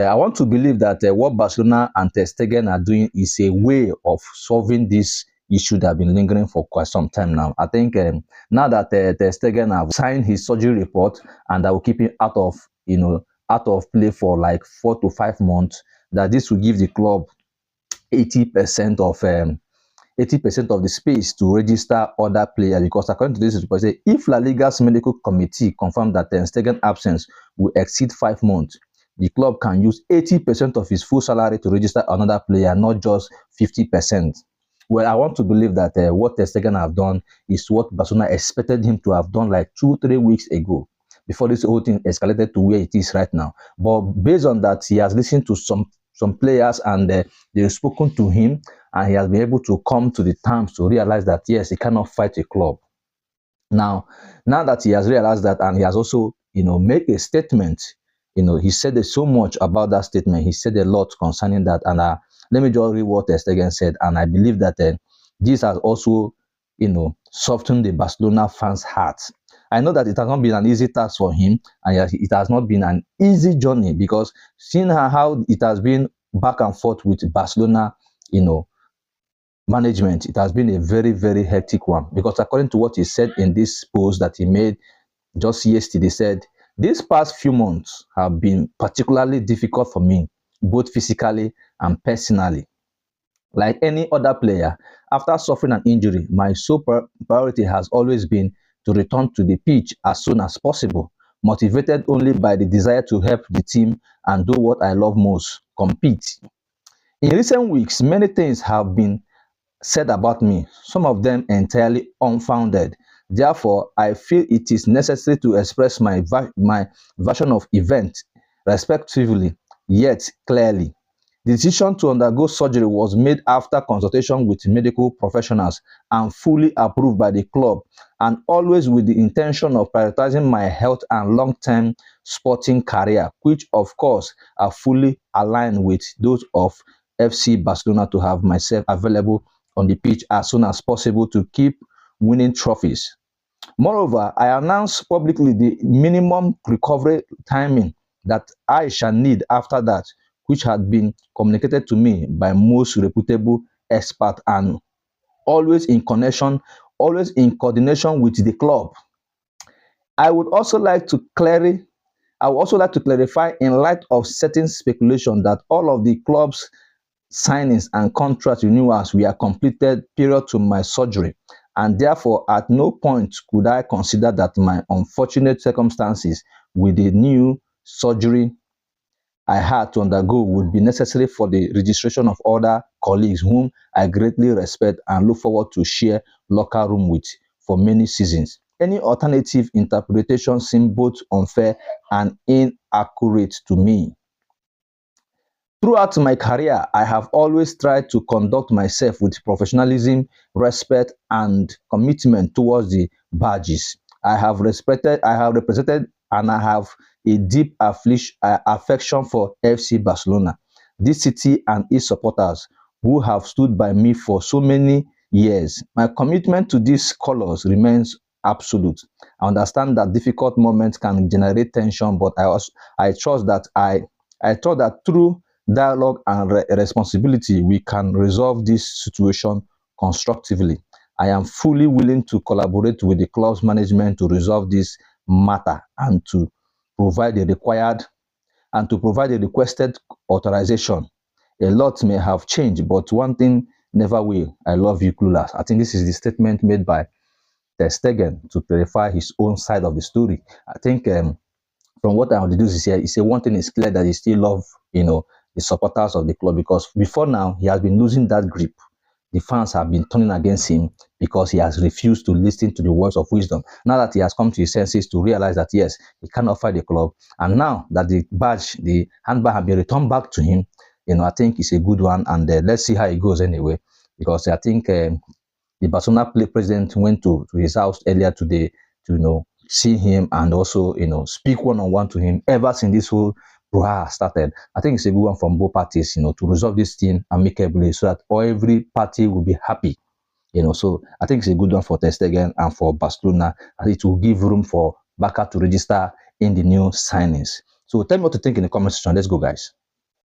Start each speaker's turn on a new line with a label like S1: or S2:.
S1: I want to believe that what Barcelona and Ter Stegen are doing is a way of solving this issue that have been lingering for quite some time now. I think now that Ter Stegen have signed his surgery report and that will keep him out of out of play for like 4 to 5 months, that this will give the club 80% of 80% of the space to register other players, because according to this report, say if La Liga's medical committee confirmed that Ter Stegen absence will exceed 5 months, the club can use 80% of his full salary to register another player, not just 50%. Well, I want to believe that what Ter Stegen have done is what Barcelona expected him to have done like 2 3 weeks ago, before this whole thing escalated to where it is right now. But based on that, he has listened to some players, and they've spoken to him, and he has been able to come to the terms to realize that yes, he cannot fight a club. Now that he has realized that, and he has also made a statement, he said there's so much about that statement. He said a lot concerning that, and let me just read what Ter Stegen said, and I believe that this has also softened the Barcelona fans' hearts. I know that it has not been an easy task for him, and it has not been an easy journey, because seeing how it has been back and forth with Barcelona, management, it has been a very, very hectic one. Because according to what he said in this post that he made just yesterday, said these past few months have been particularly difficult for me, both physically and personally. Like any other player, after suffering an injury, my sole priority has always been to return to the pitch as soon as possible, motivated only by the desire to help the team and do what I love most: compete. In recent weeks, many things have been said about me, some of them entirely unfounded. Therefore, I feel it is necessary to express my version of events respectively, yet clearly. The decision to undergo surgery was made after consultation with medical professionals and fully approved by the club, and always with the intention of prioritizing my health and long-term sporting career, which of course are fully aligned with those of FC Barcelona, to have myself available on the pitch as soon as possible to keep winning trophies. Moreover, I announced publicly the minimum recovery timing that I shall need after that, which had been communicated to me by most reputable experts, and always in connection, always in coordination with the club. I would also like to clarify I would also like to clarify, in light of certain speculation, that all of the club's signings and contract renewals were completed prior to my surgery, and therefore at no point could I consider that my unfortunate circumstances with the new surgery I had to undergo would be necessary for the registration of other colleagues whom I greatly respect and look forward to share locker room with for many seasons. Any alternative interpretation seems both unfair and inaccurate to me. Throughout my career, I have always tried to conduct myself with professionalism, respect, and commitment towards the badges I have represented, and I have a deep affection for FC Barcelona, this city and its supporters who have stood by me for so many years. My commitment to these colors remains absolute. I understand that difficult moments can generate tension, but I trust that I thought that through dialogue and responsibility, we can resolve this situation constructively. I am fully willing to collaborate with the club's management to resolve this matter, and provide the required provide the requested authorization. A lot may have changed, but one thing never will. I love you, clueless. I think this is the statement made by Ter Stegen to clarify his own side of the story. I think from what I deduce is here, he said one thing is clear, that he still love, the supporters of the club, because before now he has been losing that grip. The fans have been turning against him because he has refused to listen to the words of wisdom. Now that he has come to his senses to realize that yes, he cannot fight the club, and now that the handbag has been returned back to him, I think it's a good one, and let's see how it goes anyway. Because I think the Barcelona president went to his house earlier today to see him, and also speak one-on-one to him. Ever since this whole brouhaha started, I think it's a good one from both parties, to resolve this thing amicably, so that every party will be happy. So I think it's a good one for Ter Stegen and for Barcelona, and it will give room for Barca to register in the new signings. So tell me what you think in the comment section. Let's go, guys.